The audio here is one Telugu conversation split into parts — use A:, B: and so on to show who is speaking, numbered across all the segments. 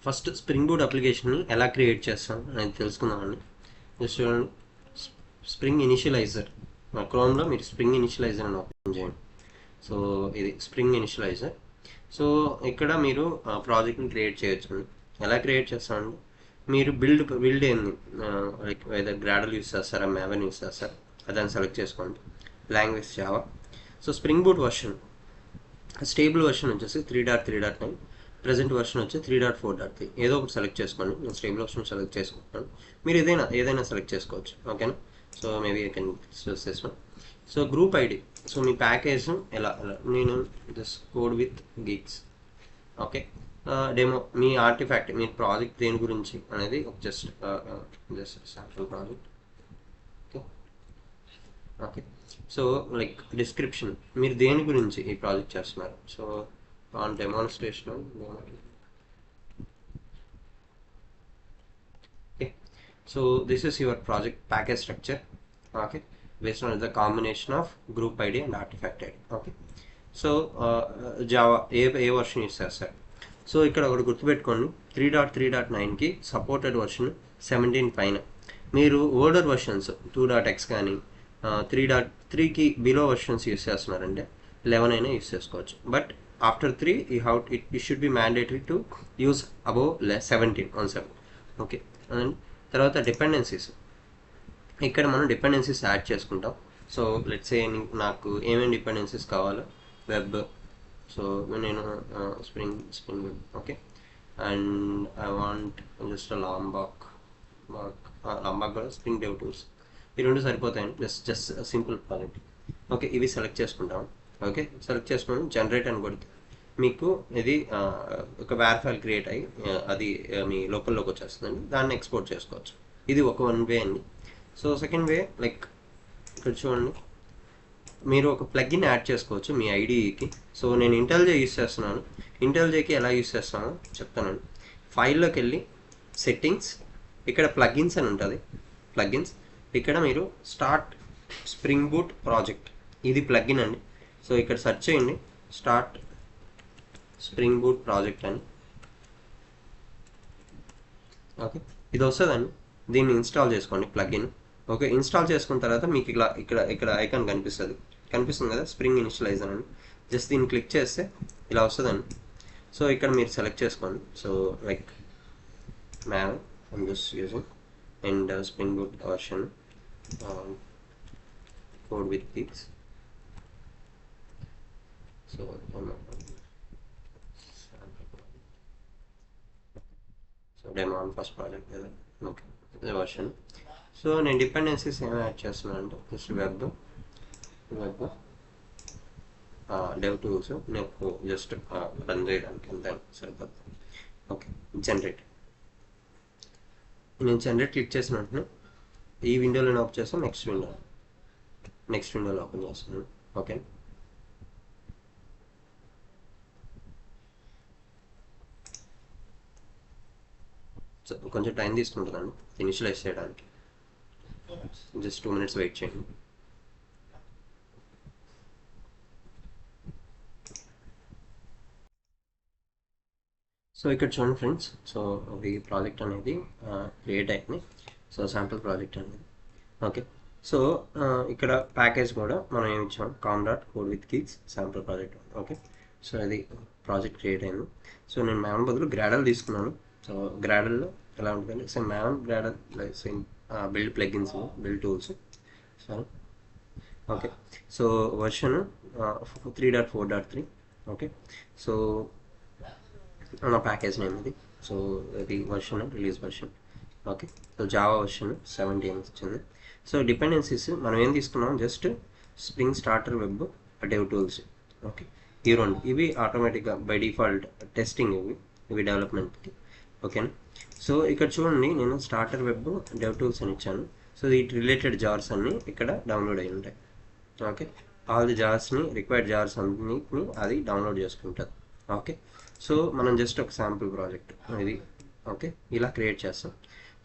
A: ఫస్ట్ స్ప్రింగ్ బూట్ అప్లికేషన్ని ఎలా క్రియేట్ చేస్తాం అనేది తెలుసుకుందామండి. జస్ట్ చూడండి, స్ప్రింగ్ ఇనిషియలైజర్ క్రోమ్లో మీరు స్ప్రింగ్ ఇనిషియలైజర్ అని ఓపెన్ చేయండి. సో ఇది స్ప్రింగ్ ఇనిషియలైజర్. సో ఇక్కడ మీరు ప్రాజెక్ట్ని క్రియేట్ చేయొచ్చు. ఎలా క్రియేట్ చేస్తామండి, మీరు బిల్డ్ ఏంది, లైక్ ఏదో గ్రాడల్ యూస్ చేస్తారా, మ్యావెన్ యూస్ చేస్తారా, అదని సెలెక్ట్ చేసుకోండి. Language Java. So spring boot version stable version వచ్చేసి 3.3.9, ప్రజెంట్ వర్షన్ వచ్చి 3.4.3. ఏదో ఒకటి సెలెక్ట్ చేసుకోండి. నేను స్టేబుల్ వర్షన్ సెలెక్ట్ చేసుకుంటాను. మీరు ఏదైనా సెలెక్ట్ చేసుకోవచ్చు. ఓకేనా. So maybe I can choose this one. So group ID, so me package ఎలా నేను just code with Geeks. Okay. Demo me artefact, me project దేని గురించి అనేది just sample project. Okay. Okay. So like description, మీరు దేని గురించి ఈ ప్రాజెక్ట్ చేస్తున్నారు. So on demonstration. Okay. So this is your project package structure. Okay. based on the combination of group ID and artifact ID. Okay. So Java A version use చేస్తారు. సో ఇక్కడ ఒకటి గుర్తుపెట్టుకోండి, 3.3.9కి సపోర్టెడ్ వర్షన్ 17 పైన. మీరు ఓల్డర్ వర్షన్స్ 2.x కానీ 3.3కి బిలో వర్షన్స్ యూస్ చేస్తున్నారంటే 11 అయినా యూస్ చేసుకోవచ్చు. But after 3 it should be mandatory to use above 17. Okay. And తర్వాత డిపెండెన్సీస్, ఇక్కడ మనం డిపెండెన్సీస్ యాడ్ చేసుకుంటాం. సో లెట్స్ సే నాకు ఏమేమి డిపెండెన్సీస్ కావాలో, వెబ్, సో నేను spring okay, and I want just Lombok కూడా స్ప్రింగ్ డెవ్ టూల్స్, ఈ రెండు సరిపోతాయండి. Just simple project. ఓకే. ఇవి సెలెక్ట్ చేసుకుంటాం. ఓకే. సెలెక్ట్ చేసుకొని జనరేట్ అని కొడితే మీకు ఇది ఒక వేర్ ఫైల్ క్రియేట్ అయ్యి అది మీ లోకల్లోకి వచ్చేస్తుందండి. దాన్ని ఎక్స్పోర్ట్ చేసుకోవచ్చు. ఇది వన్ వే అండి. సో సెకండ్ వే, లైక్ ఇక్కడ చూడండి, మీరు ఒక ప్లగ్ఇన్ యాడ్ చేసుకోవచ్చు మీ ఐడికి. సో నేను ఇంటెల్జే యూస్ చేస్తున్నాను. ఇంటెల్జేకి ఎలా యూస్ చేస్తానో చెప్తానండి. ఫైల్లోకి వెళ్ళి సెట్టింగ్స్, ఇక్కడ ప్లగ్ఇన్స్ అని ఉంటుంది. ప్లగ్ఇన్స్, ఇక్కడ మీరు స్టార్ట్ స్ప్రింగ్ బూట్ ప్రాజెక్ట్, ఇది ప్లగ్ఇన్ అండి. సో ఇక్కడ సెర్చ్ చేయండి, స్టార్ట్ స్ప్రింగ్ బూట్ ప్రాజెక్ట్ అని. ఓకే. ఇది వస్తుందండి. దీన్ని ఇన్స్టాల్ చేసుకోండి ప్లగ్ఇన్. ఓకే. ఇన్స్టాల్ చేసుకున్న తర్వాత మీకు ఇక్కడ ఐకాన్ కనిపిస్తుంది కదా, స్ప్రింగ్ ఇనిషియలైజర్ అని. జస్ట్ దీన్ని క్లిక్ చేస్తే ఇలా వస్తుందండి. సో ఇక్కడ మీరు సెలెక్ట్ చేసుకోండి. So like Maven I'm just using and spring boot version code with these. So demo on first project కదా. ఓకే. వర్షన్. సో నేను డిపెండెన్సీస్ ఏమి యాడ్ చేస్తున్నాను అంటే జస్ట్ వెబ్ డెవ్ టూల్స్ నేను జస్ట్ రన్ చేయడానికి అంతే సరిపోతుంది. ఓకే. జనరేట్, నేను జనరేట్ క్లిక్ చేసిన వెంటనే ఈ విండోలో ఓపెన్ చేస్తాను. నెక్స్ట్ విండోలో ఓపెన్ చేస్తున్నాను. ఓకే. సో కొంచెం టైం తీసుకుంటుందండి ఇనిషియలైజ్ చేయడానికి. జస్ట్ 2 minutes వెయిట్ చేయండి. సో ఇక్కడ చూడండి ఫ్రెండ్స్, సో ఈ ప్రాజెక్ట్ అనేది క్రియేట్ అయింది. సో శాంపుల్ ప్రాజెక్ట్ అనేది. ఓకే. సో ఇక్కడ ప్యాకేజ్ కూడా మనం ఏమి ఇచ్చాం, com.code with geeks sample project. Okay. So అది ప్రాజెక్ట్ క్రియేట్ అయింది. సో నేను మ్యాన్ బదులు గ్రాడల్ తీసుకున్నాను. సో గ్రాడల్లో ఎలా ఉంటుందండి, so man గ్రాడల్ same build plugins, build tools. So okay. So version 3.4.3. Okay. So నా ప్యాకేజ్ నేమ్ ఇది. సో ఇది version, release version. Okay. So Java version 17 వచ్చింది. సో డిపెండెన్సీస్ మనం ఏం తీసుకున్నాం, just spring starter, web, dev tools. Okay. ఈ రెండు ఇవి ఆటోమేటిక్గా బై డిఫాల్ట్ టెస్టింగ్, ఇవి డెవలప్మెంట్కి. ఓకేనా. సో ఇక్కడ చూడండి, నేను స్టార్టర్, వెబ్, డెవ్ టూల్స్ అని ఇచ్చాను. సో ఈ రిలేటెడ్ జార్స్ అన్నీ ఇక్కడ డౌన్లోడ్ అయి ఉంటాయి. ఓకే. ఆల్ ది జార్స్ని, రిక్వైర్డ్ జార్స్ అన్నిటిని అది డౌన్లోడ్ చేసుకుంటుంది. ఓకే. సో మనం జస్ట్ ఒక శాంపుల్ ప్రాజెక్ట్ ఇది. ఓకే. ఇలా క్రియేట్ చేస్తాం.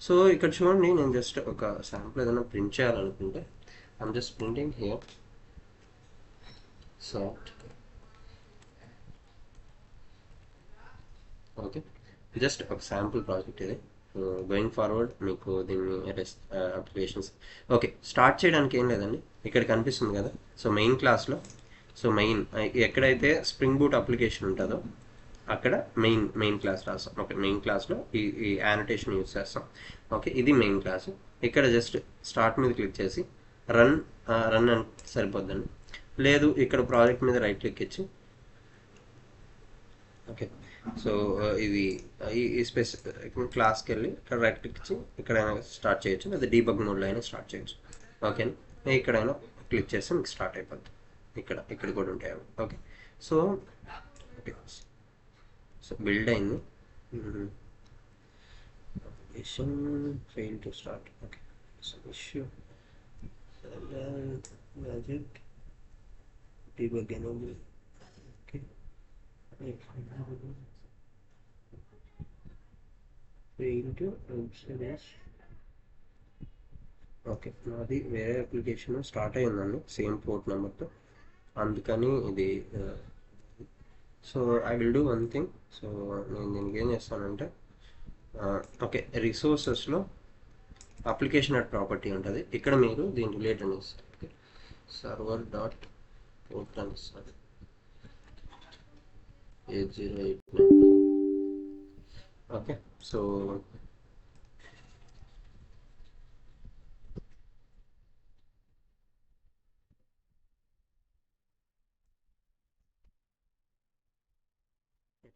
A: సో ఇక్కడ చూడండి, నేను జస్ట్ ఒక శాంపుల్ ఏదైనా ప్రింట్ చేయాలనుకుంటే I'm just printing here soft. Okay. Just ఒక శాంపుల్ ప్రాజెక్ట్ ఇది. గోయింగ్ ఫార్వర్డ్ మీకు దీన్ని అప్లికేషన్స్ ఓకే స్టార్ట్ చేయడానికి ఏం లేదండి. ఇక్కడ కనిపిస్తుంది కదా, సో మెయిన్ క్లాస్లో, సో మెయిన్ ఎక్కడైతే స్ప్రింగ్ బూట్ అప్లికేషన్ ఉంటుందో అక్కడ మెయిన్ క్లాస్ రాస్తాం. ఓకే, మెయిన్ క్లాస్లో ఈ యానిటేషన్ యూజ్ చేస్తాం. ఓకే, ఇది మెయిన్ క్లాస్. ఇక్కడ జస్ట్ స్టార్ట్ మీద క్లిక్ చేసి రన్ రన్ అని సరిపోద్దండి. లేదు ఇక్కడ ప్రాజెక్ట్ మీద రైట్ క్లిక్ ఇచ్చి ఓకే, సో ఇది ఈ స్పెసిఫిక్ క్లాస్కి వెళ్ళి ఇక్కడ రైట్ క్లిక్ ఇచ్చి ఇక్కడైనా స్టార్ట్ చేయొచ్చు, లేదా డీబగ్ మోడ్లో అయినా స్టార్ట్ చేయొచ్చు. ఓకేనా, ఇక్కడైనా క్లిక్ చేస్తే మీకు స్టార్ట్ అయిపోద్ది. ఇక్కడ కూడా ఉంటాయి అవి. Okay, so okay, so build అయింది. Application fail to start. Okay, so issue magic debug enable. Okay, fail to okay, నాది వేరే అప్లికేషన్ స్టార్ట్ అయ్యిందండి సేమ్ పోర్ట్ నెంబర్తో, అందుకని ఇది. So I will do one thing. So నేను దీనికి ఏం చేస్తానంటే ఓకే, రిసోర్సెస్లో అప్లికేషన్ అట్ ప్రాపర్టీ ఉంటుంది. ఇక్కడ మీరు దీని రిలేట్ అని ఇస్తారు. ఓకే, సర్వర్ డాట్ పోర్ట్ అని ఇస్తారు 8089. ఓకే, సో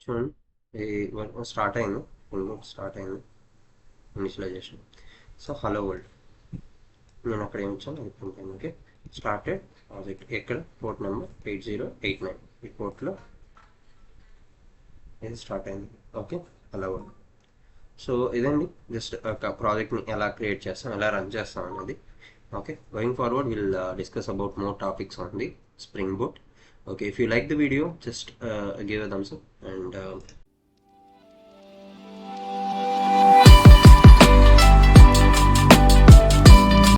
A: చూడండి, ఈ వర్క్ స్టార్ట్ అయింది, స్టార్ట్ అయింది ఇనిషియలైజేషన్. సో హలో వరల్డ్ నేను అక్కడ ఏమి ఇచ్చాను అది ప్రింట్ అయింది. ఓకే, స్టార్టెడ్ ప్రాజెక్ట్ ఎక్కడ పోర్ట్ నెంబర్ 8089 ఈ పోర్ట్లో ఇది స్టార్ట్ అయింది. Okay, hello world. సో ఇదండి జస్ట్ ఒక ప్రాజెక్ట్ని ఎలా క్రియేట్ చేస్తాం, ఎలా రన్ చేస్తాం అనేది. Okay, going forward will discuss about more topics on the spring boot. Okay, if you like the video, just give a thumbs up and